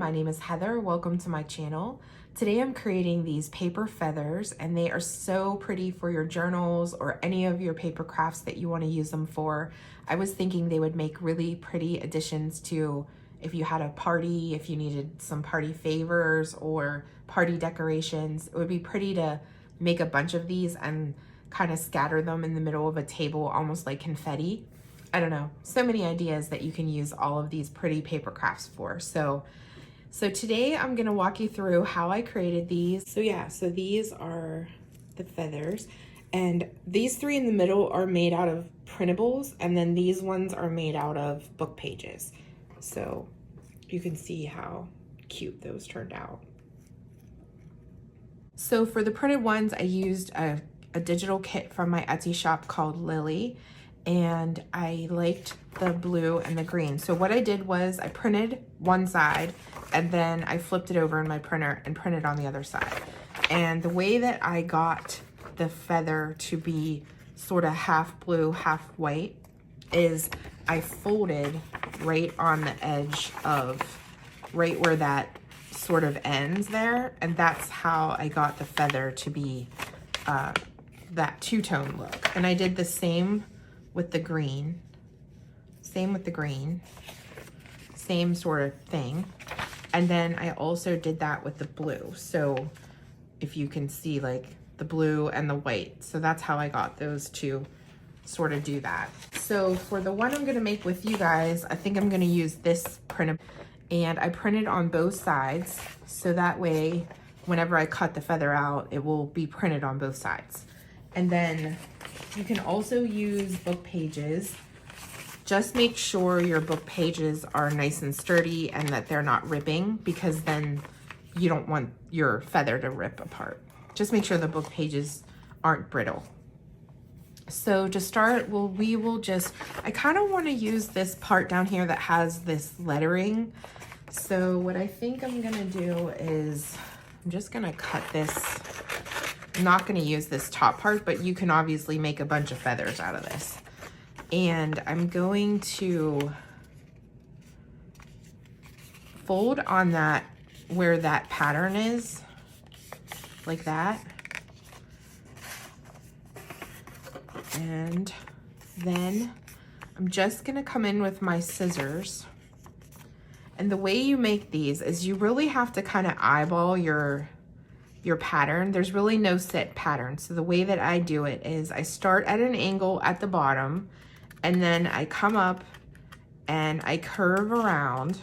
my name is Heather. Welcome to my channel. Today I'm creating these paper feathers and they are so pretty for your journals or any of your paper crafts that you want to use them for. I was thinking they would make really pretty additions to if you had a party, if you needed some party favors or party decorations. It would be pretty to make a bunch of these and kind of scatter them in the middle of a table almost like confetti. I don't know, so many ideas that you can use all of these pretty paper crafts for. So today I'm gonna walk you through how I created these. So these are the feathers, and these three in the middle are made out of printables, and then these ones are made out of book pages. So you can see how cute those turned out. So for the printed ones, I used a digital kit from my Etsy shop called Lille, and I liked the blue and the green. So what I did was I printed one side and then I flipped it over in my printer and printed on the other side. And the way that I got the feather to be sort of half blue, half white is I folded right on the edge of right where that sort of ends there. And that's how I got the feather to be that two-tone look. And I did the same with the green, same sort of thing. And then I also did that with the blue. So if you can see like the blue and the white. So that's how I got those to sort of do that. So for the one I'm gonna make with you guys, I think I'm gonna use this print, and I printed on both sides. So that way, whenever I cut the feather out, it will be printed on both sides. And then you can also use book pages. Just make sure your book pages are nice and sturdy and that they're not ripping, because then you don't want your feather to rip apart. Just make sure the book pages aren't brittle. So to start, I kind of want to use this part down here that has this lettering. So what I think I'm gonna do is I'm just gonna cut this. I'm not going to use this top part, but you can obviously make a bunch of feathers out of this. And I'm going to fold on that where that pattern is, like that. And then I'm just going to come in with my scissors. And the way you make these is you really have to kind of eyeball your pattern. There's really no set pattern. So the way that I do it is I start at an angle at the bottom, and then I come up and I curve around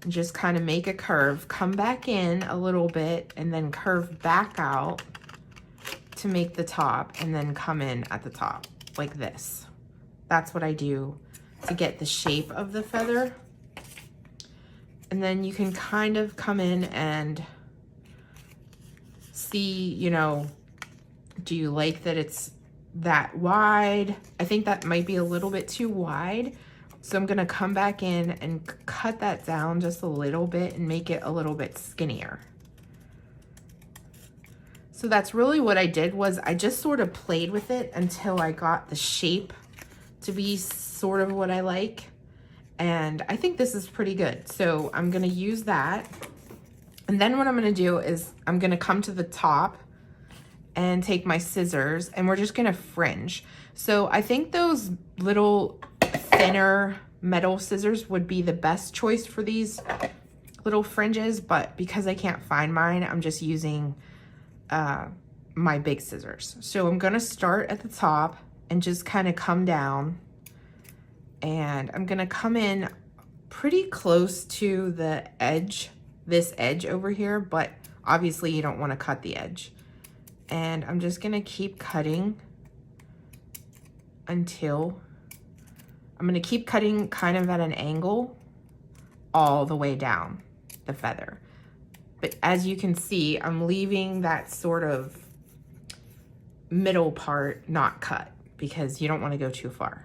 and just kind of make a curve, come back in a little bit, and then curve back out to make the top, and then come in at the top like this. That's what I do to get the shape of the feather. And then you can kind of come in and see, you know, do you like that it's that wide? I think that might be a little bit too wide. So I'm gonna come back in and cut that down just a little bit and make it a little bit skinnier. So that's really what I did, was I just sort of played with it until I got the shape to be sort of what I like. And I think this is pretty good. So I'm gonna use that. And then what I'm gonna do is I'm gonna come to the top and take my scissors, and we're just gonna fringe. So I think those little thinner metal scissors would be the best choice for these little fringes, but because I can't find mine, I'm just using my big scissors. So I'm gonna start at the top and just kind of come down, and I'm gonna come in pretty close to the edge, this edge over here, but obviously you don't want to cut the edge. And I'm just going to keep cutting until I'm going to keep cutting kind of at an angle all the way down the feather. But as you can see, I'm leaving that sort of middle part not cut because you don't want to go too far.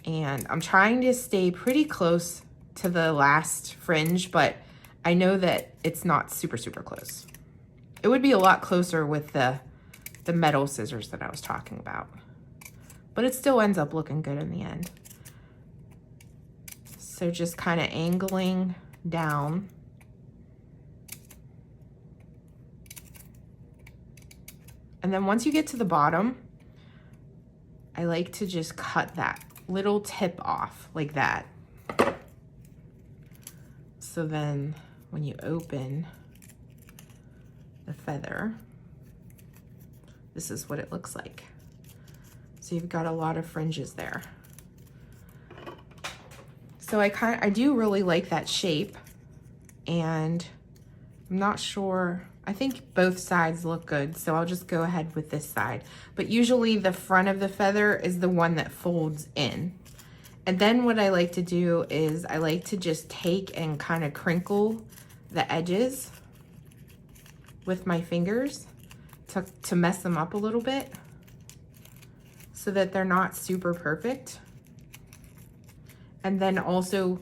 And I'm trying to stay pretty close to the last fringe, but I know that it's not super close. It would be a lot closer with the metal scissors that I was talking about, but it still ends up looking good in the end. So just kind of angling down. And then once you get to the bottom, I like to just cut that little tip off like that. So then when you open the feather, this is what it looks like. So you've got a lot of fringes there. So I do really like that shape, and I'm not sure, I think both sides look good, so I'll just go ahead with this side. But usually the front of the feather is the one that folds in. And then what I like to do is I like to just take and kind of crinkle the edges with my fingers to mess them up a little bit so that they're not super perfect. And then also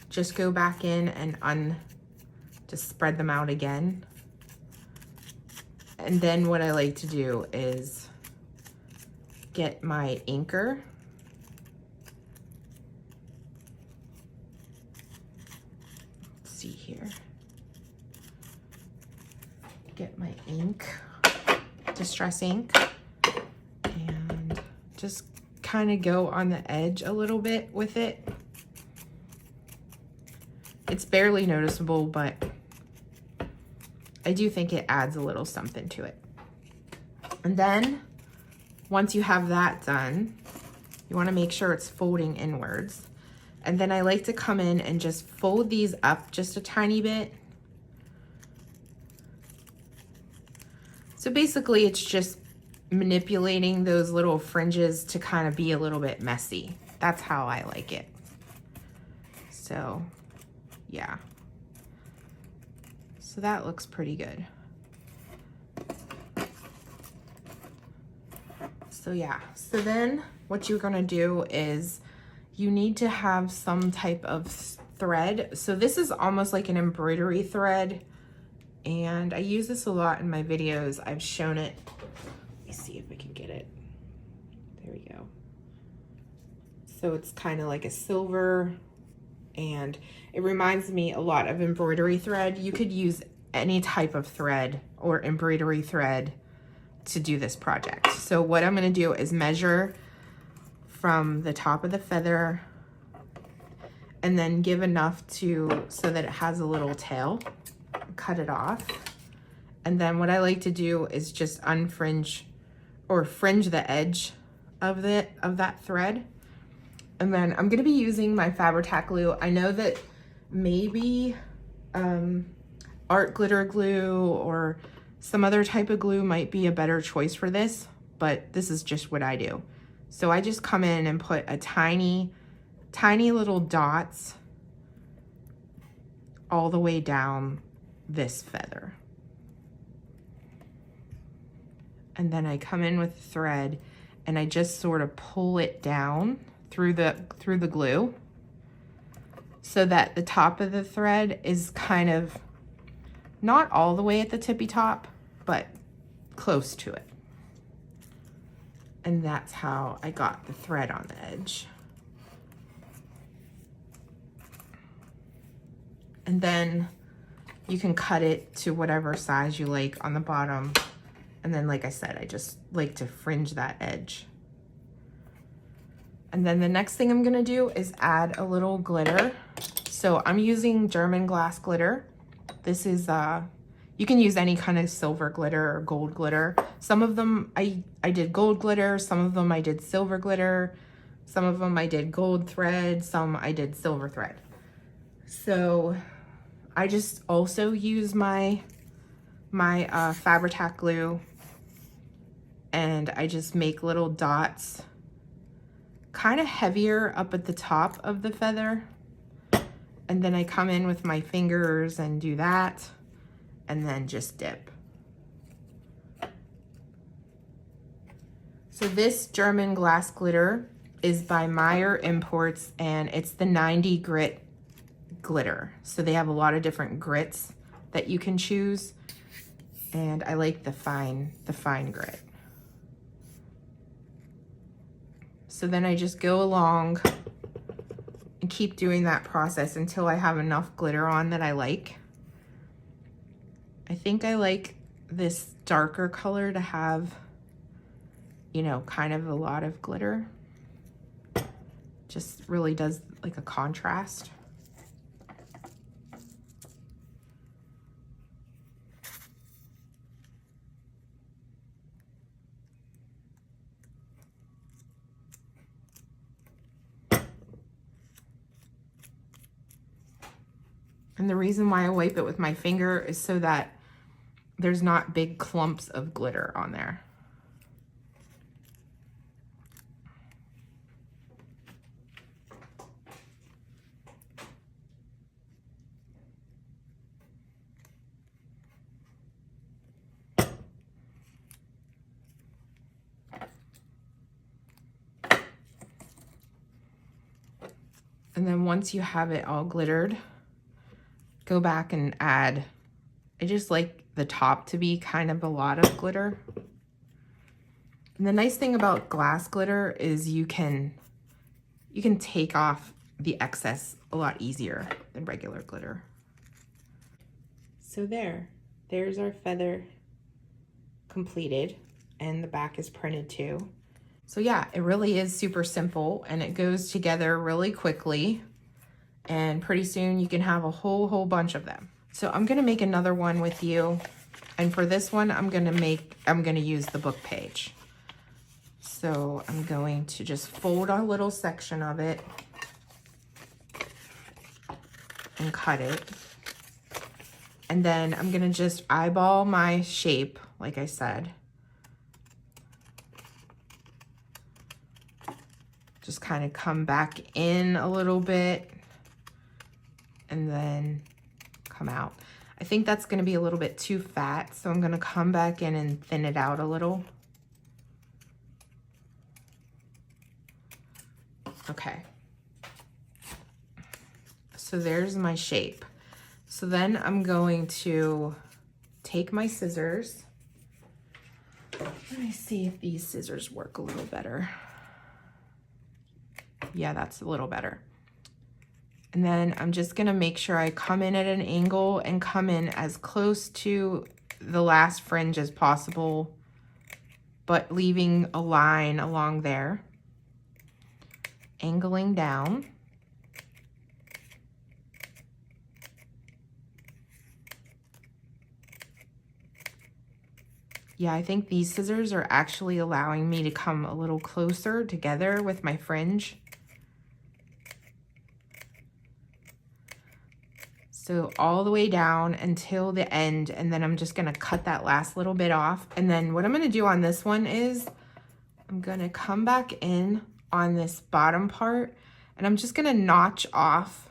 just go back in and just spread them out again. And then what I like to do is get my inker. Let's see here. Get my ink, distress ink, and just kind of go on the edge a little bit with it. It's barely noticeable, but I do think it adds a little something to it. And then once you have that done, you want to make sure it's folding inwards. And then I like to come in and just fold these up just a tiny bit. So basically it's just manipulating those little fringes to kind of be a little bit messy. That's how I like it. So yeah. So that looks pretty good. So yeah, so then what you're gonna do is you need to have some type of thread. So this is almost like an embroidery thread, and I use this a lot in my videos. I've shown it. Let me see if I can get it. There we go. So it's kind of like a silver, and it reminds me a lot of embroidery thread. You could use any type of thread or embroidery thread to do this project. So what I'm gonna do is measure from the top of the feather and then give enough so that it has a little tail. Cut it off. And then what I like to do is just unfringe or fringe the edge of that thread. And then I'm gonna be using my Fabri-Tac glue. I know that maybe art glitter glue or some other type of glue might be a better choice for this, but this is just what I do. So I just come in and put a tiny little dots all the way down this feather. And then I come in with the thread and I just sort of pull it down through the glue so that the top of the thread is kind of not all the way at the tippy top, but close to it. And that's how I got the thread on the edge. And then you can cut it to whatever size you like on the bottom. And then, like I said, I just like to fringe that edge. And then the next thing I'm gonna do is add a little glitter. So I'm using German glass glitter. This is, you can use any kind of silver glitter or gold glitter. Some of them I did gold glitter, some of them I did silver glitter, some of them I did gold thread, some I did silver thread. So I just also use my Fabri-Tac glue, and I just make little dots, kind of heavier up at the top of the feather. And then I come in with my fingers and do that, and then just dip. So this German glass glitter is by Meyer Imports, and it's the 90 grit glitter. So they have a lot of different grits that you can choose, and I like the fine grit. So then I just go along and keep doing that process until I have enough glitter on that I like. I think I like this darker color to have, you know, kind of a lot of glitter. Just really does like a contrast. And the reason why I wipe it with my finger is so that there's not big clumps of glitter on there. And then once you have it all glittered, go back and add, I just like the top to be kind of a lot of glitter. And the nice thing about glass glitter is you can take off the excess a lot easier than regular glitter. So there's our feather completed, and the back is printed too. So yeah, it really is super simple and it goes together really quickly. And pretty soon you can have a whole bunch of them. So I'm gonna make another one with you. And for this one, I'm gonna use the book page. So I'm going to just fold a little section of it and cut it. And then I'm gonna just eyeball my shape, like I said. Just kind of come back in a little bit and then come out. I think that's gonna be a little bit too fat, so I'm gonna come back in and thin it out a little. Okay. So there's my shape. So then I'm going to take my scissors. Let me see if these scissors work a little better. Yeah, that's a little better. And then I'm just gonna make sure I come in at an angle and come in as close to the last fringe as possible, but leaving a line along there, angling down. Yeah, I think these scissors are actually allowing me to come a little closer together with my fringe. So all the way down until the end, and then I'm just gonna cut that last little bit off. And then what I'm gonna do on this one is I'm gonna come back in on this bottom part, and I'm just gonna notch off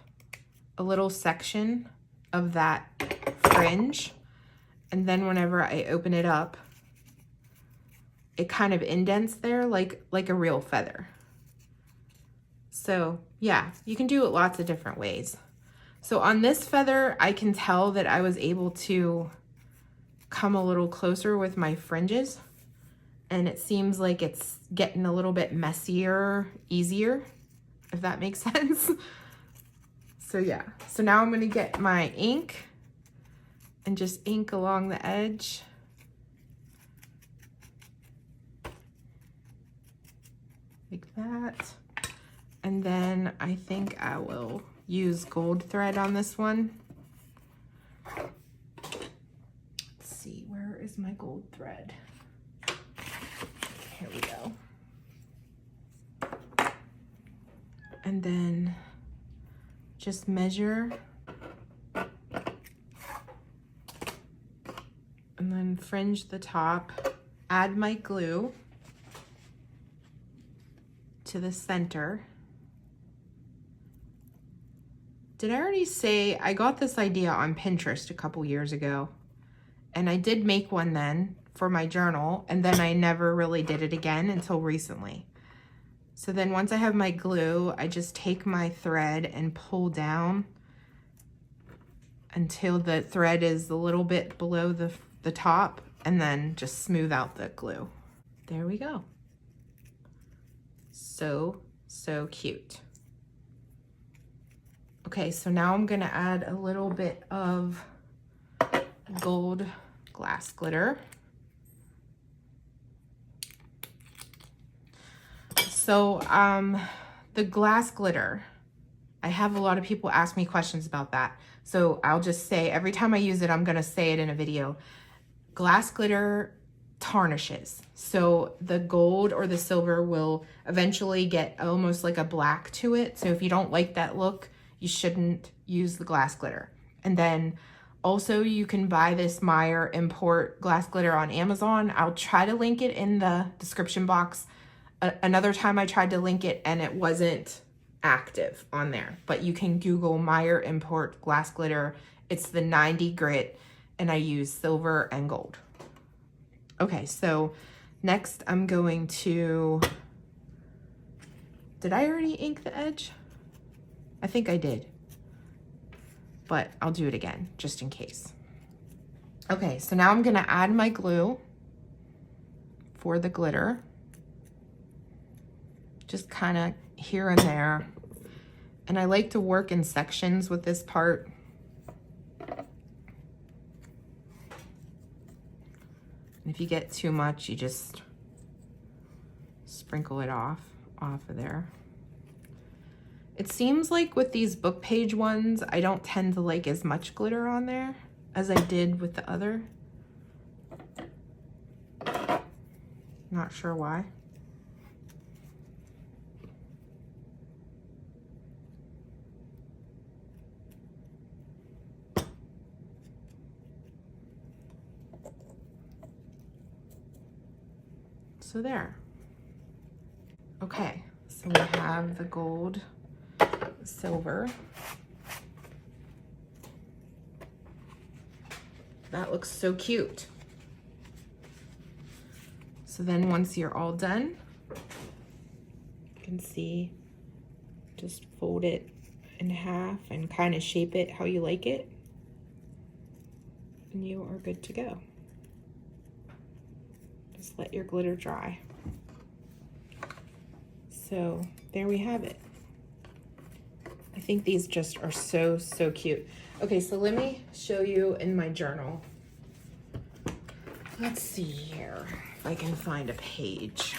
a little section of that fringe. And then whenever I open it up, it kind of indents there like a real feather. So yeah, you can do it lots of different ways. So on this feather, I can tell that I was able to come a little closer with my fringes, and it seems like it's getting a little bit messier, easier, if that makes sense. So yeah, so now I'm gonna get my ink and just ink along the edge. Like that. And then I think I will use gold thread on this one. Let's see, where is my gold thread? Here we go. And then just measure and then fringe the top, add my glue to the center. Did I already say I got this idea on Pinterest a couple years ago, and I did make one then for my journal, and then I never really did it again until recently. So then once I have my glue, I just take my thread and pull down until the thread is a little bit below the top, and then just smooth out the glue. There we go. So cute. Okay, so now I'm gonna add a little bit of gold glass glitter. So the glass glitter, I have a lot of people ask me questions about that. So I'll just say, every time I use it, I'm gonna say it in a video. Glass glitter tarnishes. So the gold or the silver will eventually get almost like a black to it. So if you don't like that look, you shouldn't use the glass glitter. And then also you can buy this Meyer import glass glitter on Amazon. I'll try to link it in the description box. Another time I tried to link it and it wasn't active on there, but you can Google Meyer import glass glitter. It's the 90 grit and I use silver and gold. Okay, so next I'm going to, did I already ink the edge? I think I did, but I'll do it again just in case. Okay, so now I'm gonna add my glue for the glitter. Just kind of here and there. And I like to work in sections with this part. And if you get too much, you just sprinkle it off of there. It seems like with these book page ones, I don't tend to like as much glitter on there as I did with the other. Not sure why. So there. Okay, so we have the gold, silver. That looks so cute. So then once you're all done, you can see, just fold it in half and kind of shape it how you like it. And you are good to go. Just let your glitter dry. So there we have it. I think these just are so, so cute. Okay, so let me show you in my journal. Let's see here if I can find a page.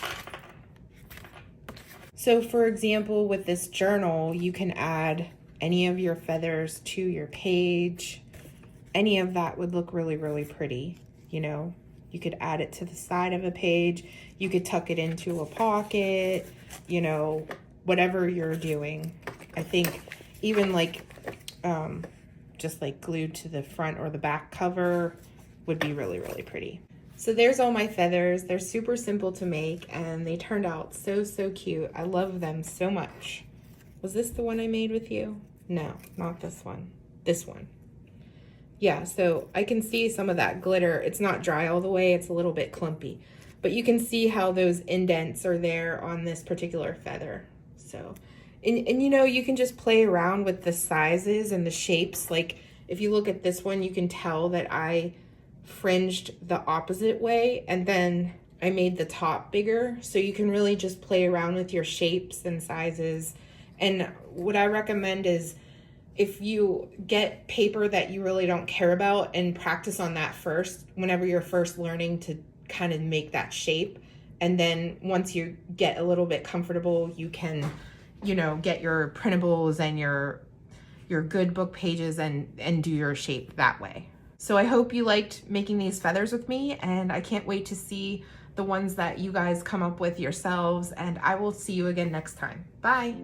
So for example, with this journal, you can add any of your feathers to your page. Any of that would look really, really pretty, you know? You could add it to the side of a page. You could tuck it into a pocket, you know, whatever you're doing. I think even like, just like glued to the front or the back cover would be really, really pretty. So there's all my feathers. They're super simple to make and they turned out so, so cute. I love them so much. Was this the one I made with you? No, not this one. This one. Yeah, so I can see some of that glitter. It's not dry all the way, it's a little bit clumpy. But you can see how those indents are there on this particular feather. So, and you know, you can just play around with the sizes and the shapes. Like if you look at this one, you can tell that I fringed the opposite way and then I made the top bigger. So you can really just play around with your shapes and sizes. And what I recommend is, if you get paper that you really don't care about and practice on that first, whenever you're first learning to kind of make that shape. And then once you get a little bit comfortable, you can, you know, get your printables and your good book pages and do your shape that way. So I hope you liked making these feathers with me, and I can't wait to see the ones that you guys come up with yourselves, and I will see you again next time. Bye.